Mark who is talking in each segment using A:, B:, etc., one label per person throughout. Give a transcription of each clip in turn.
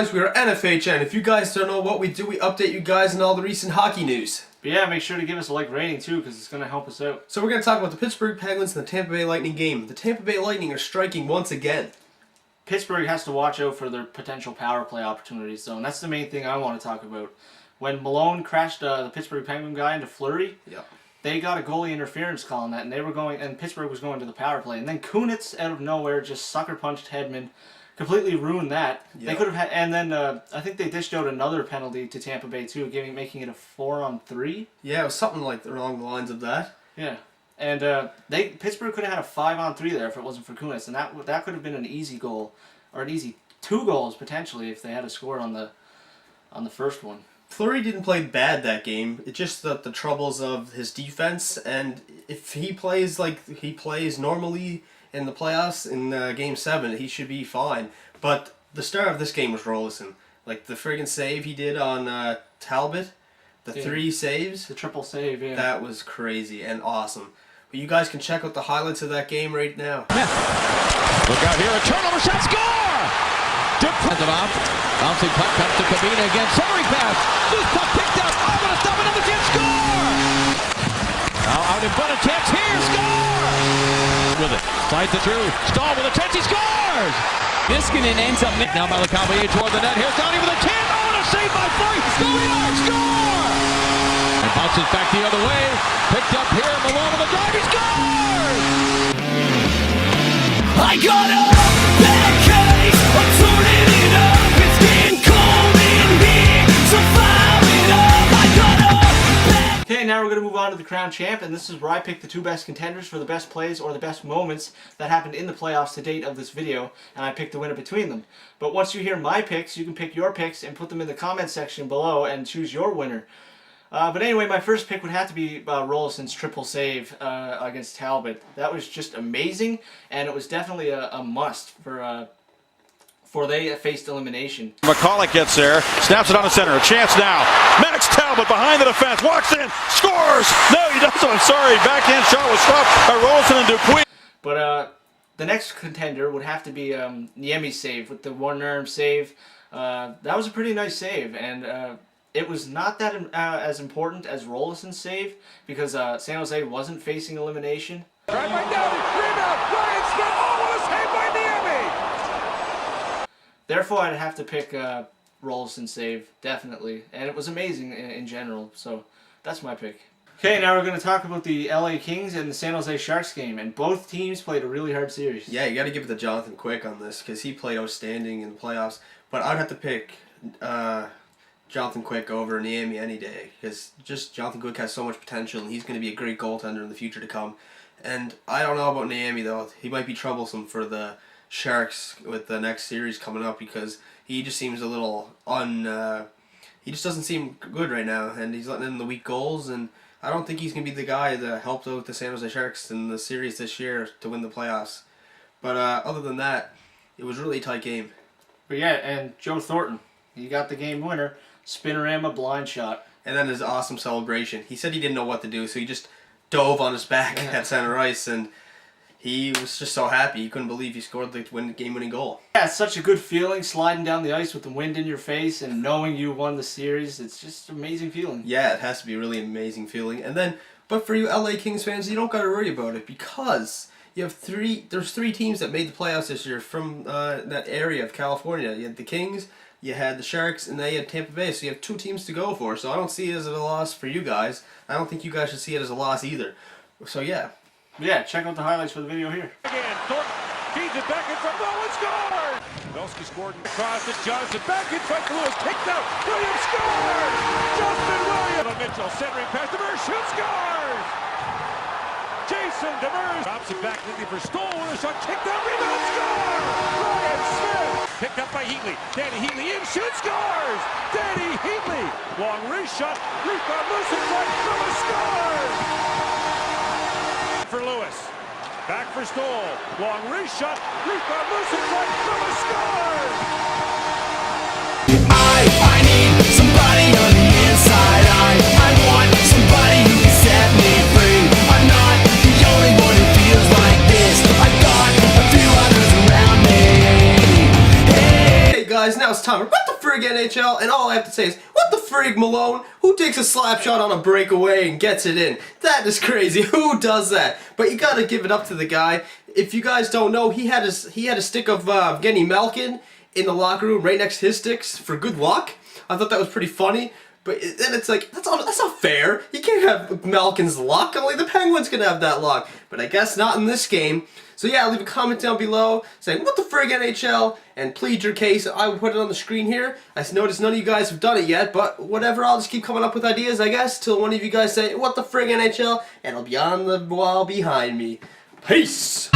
A: guys? We are NFHN. If you guys don't know what we do, we update you guys on all the recent hockey news.
B: But yeah, make sure to give us a like rating too, because it's going to help us out.
A: So we're going to talk about the Pittsburgh Penguins and the Tampa Bay Lightning game. The Tampa Bay Lightning are striking once again.
B: Pittsburgh has to watch out for their potential power play opportunities, though, and that's the main thing I want to talk about. When Malone crashed the Pittsburgh Penguin guy into Fleury, they got a goalie interference call on that, and Pittsburgh was going to the power play, and then Kunitz out of nowhere just sucker punched Hedman. Completely ruined that. Yep. They could have had, and then I think they dished out another penalty to Tampa Bay too, making it a 4-on-3.
A: Yeah, it was something like along the lines of that.
B: Yeah, and Pittsburgh could have had a 5-on-3 there if it wasn't for Kunitz, and that could have been an easy goal, or an easy 2 goals potentially if they had scored on the first one.
A: Fleury didn't play bad that game. It's just the troubles of his defense, and if he plays like he plays normally in the playoffs in Game 7, he should be fine. But the star of this game was Roloson. Like the friggin' save he did on Talbot, the 3 saves.
B: The triple save, yeah.
A: That was crazy and awesome. But you guys can check out the highlights of that game right now.
C: Look out here, a turnover shot, score! Defends it off. Bouncing puck comes to Kabina again. Centering pass. Loose puck picked up. Oh, but a stop it, number 10, score! Now out in front, a chance here, score! With it. Slides it through. Stahl with a chance, he scores! Niskanen ends up now by Lecavalier toward the net. Here's Downey with a chance. Oh, and a save by Fleury. Score! Score! And bounces back the other way. Picked up here. Malone with a drive. He scores!
D: I got a bad case. I'm turning it up. It's getting cold in here. So fire it up. I got a bad.
B: Okay, now we're going to move on to the Crown Champ, and this is where I pick the 2 best contenders for the best plays or the best moments that happened in the playoffs to date of this video, and I pick the winner between them. But once you hear my picks, you can pick your picks and put them in the comment section below and choose your winner. But anyway, my first pick would have to be Roloson's triple save against Talbot. That was just amazing, and it was definitely a must for they faced elimination.
E: McCulloch gets there, snaps it on the center, a chance now. Max Talbot behind the defense, walks in, scores! No, he doesn't, I'm sorry, backhand shot was stopped by Roloson and Dupuis.
B: But the next contender would have to be Niemi's save with the one-arm save. That was a pretty nice save, and it was not that as important as Roloson's save because San Jose wasn't facing elimination.
C: Right by Downey, rebound, Ryan Smith, oh, what a save by Niemi!
B: Therefore, I'd have to pick Roloson's save, definitely. And it was amazing in general, so that's my pick. Okay, now we're going to talk about the LA Kings and the San Jose Sharks game, and both teams played a really hard series.
A: Yeah, you got to give it to Jonathan Quick on this because he played outstanding in the playoffs. But I'd have to pick Jonathan Quick over Niemi any day because just Jonathan Quick has so much potential and he's going to be a great goaltender in the future to come. And I don't know about Niemi though. He might be troublesome for the Sharks with the next series coming up because he just seems a little he just doesn't seem good right now, and he's letting in the weak goals, and I don't think he's going to be the guy that helped out the San Jose Sharks in the series this year to win the playoffs. But other than that, it was really a tight game.
B: But yeah, and Joe Thornton, he got the game winner, spinorama blind shot.
A: And then his awesome celebration. He said he didn't know what to do, so he just dove on his back at center ice, and he was just so happy. He couldn't believe he scored the game-winning goal.
B: Yeah, it's such a good feeling, sliding down the ice with the wind in your face and knowing you won the series. It's just an amazing feeling.
A: Yeah, it has to be a really amazing feeling. And then, but for you LA Kings fans, you don't got to worry about it because you have there's 3 teams that made the playoffs this year from that area of California. You had the Kings, you had the Sharks, and then you had Tampa Bay. So you have 2 teams to go for. So I don't see it as a loss for you guys. I don't think you guys should see it as a loss either. So yeah.
B: Yeah, check out the highlights for the video here.
C: Again, Thornton feeds it back in front. Nolan scores! Belsky scored and across to Johnson. Back in front. Lewis kicked out. Williams scores! Justin Williams. Mitchell centering pass. Demers shoots, scores! Jason Demers drops it back neatly for Stoll with a shot. Kicked out. Rebound, score! Ryan Smith. Picked up by Heatley. Danny Heatley in. Shoots, scores! Danny Heatley. Long wrist shot. Rebound loose in front. Lewis scores! For Lewis, back for Stoll, long wrist shot, rebound loose in front, Lewis scores!
D: I need somebody on the inside. I want somebody who can set me free. I'm not the only one who feels like this. I've got a few others around me. Hey
A: guys, now it's time for What the Frig NHL, and all I have to say is, what the frig Malone? Who takes a slap shot on a breakaway and gets it in? That is crazy. Who does that? But you gotta give it up to the guy. If you guys don't know, he had a stick of Evgeny Malkin in the locker room right next to his sticks for good luck. I thought that was pretty funny. But then it's like, that's not fair. You can't have Malkin's luck. Only the Penguins can have that luck. But I guess not in this game. So yeah, leave a comment down below saying, what the frig NHL? And plead your case. I will put it on the screen here. I noticed none of you guys have done it yet. But whatever, I'll just keep coming up with ideas, I guess. Till one of you guys say, what the frig NHL? And it'll be on the wall behind me. Peace!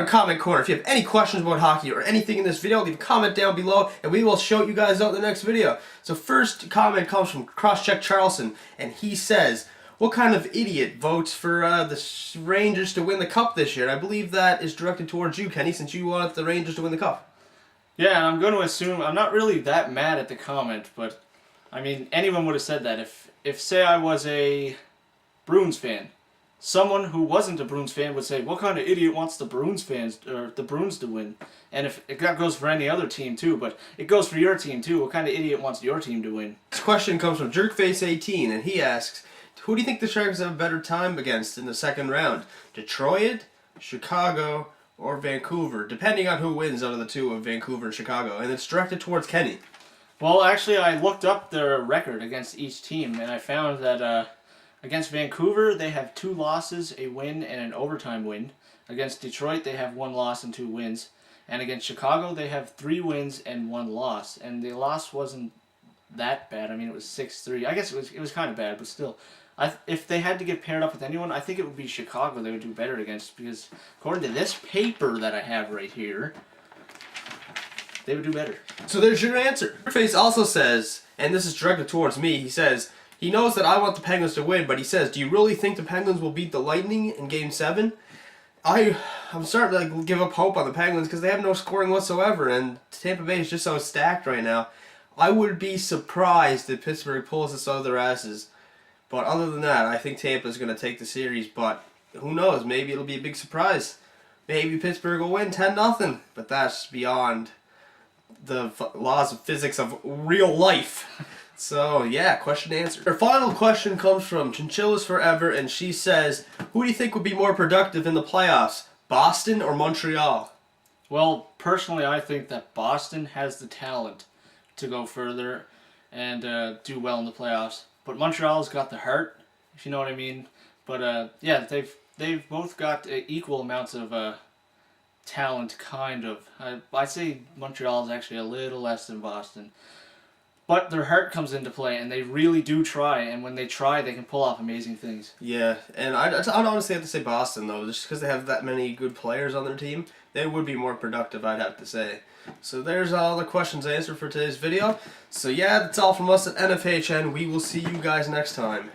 A: Comment corner. If you have any questions about hockey or anything in this video, leave a comment down below and we will shout you guys out in the next video. So first comment comes from Crosscheck Charleston, and he says, what kind of idiot votes for the Rangers to win the cup this year? And I believe that is directed towards you, Kenny, since you want the Rangers to win the cup.
B: Yeah, and I'm going to assume, I'm not really that mad at the comment, but I mean, anyone would have said that. If say I was a Bruins fan, someone who wasn't a Bruins fan would say, what kind of idiot wants the Bruins fans or the Bruins to win? And if that goes for any other team too, but it goes for your team too. What kind of idiot wants your team to win?
A: This question comes from Jerkface18, and he asks, who do you think the Sharks have a better time against in the second round? Detroit, Chicago, or Vancouver? Depending on who wins out of the two of Vancouver and Chicago. And it's directed towards Kenny.
B: Well, actually, I looked up their record against each team, and I found that against Vancouver, they have 2 losses, a win, and an overtime win. Against Detroit, they have 1 loss and 2 wins. And against Chicago, they have 3 wins and 1 loss. And the loss wasn't that bad. I mean, it was 6-3. I guess it was kind of bad, but still. If they had to get paired up with anyone, I think it would be Chicago they would do better against. Because according to this paper that I have right here, they would do better.
A: So there's your answer. Face also says, and this is directed towards me, he says, he knows that I want the Penguins to win, but he says, do you really think the Penguins will beat the Lightning in Game 7? I'm starting to give up hope on the Penguins because they have no scoring whatsoever, and Tampa Bay is just so stacked right now. I would be surprised if Pittsburgh pulls this out of their asses. But other than that, I think Tampa's going to take the series, but who knows? Maybe it'll be a big surprise. Maybe Pittsburgh will win 10-0, but that's beyond the laws of physics of real life. So, yeah, question answered. Our final question comes from Chinchillas Forever, and she says, who do you think would be more productive in the playoffs, Boston or Montreal?
B: Well, personally, I think that Boston has the talent to go further and do well in the playoffs. But Montreal's got the heart, if you know what I mean. But, yeah, they've both got equal amounts of talent, kind of. I'd say Montreal is actually a little less than Boston. But their heart comes into play, and they really do try. And when they try, they can pull off amazing things.
A: Yeah, and I'd honestly have to say Boston, though. Just because they have that many good players on their team, they would be more productive, I'd have to say. So there's all the questions answered for today's video. So yeah, that's all from us at NFHN. We will see you guys next time.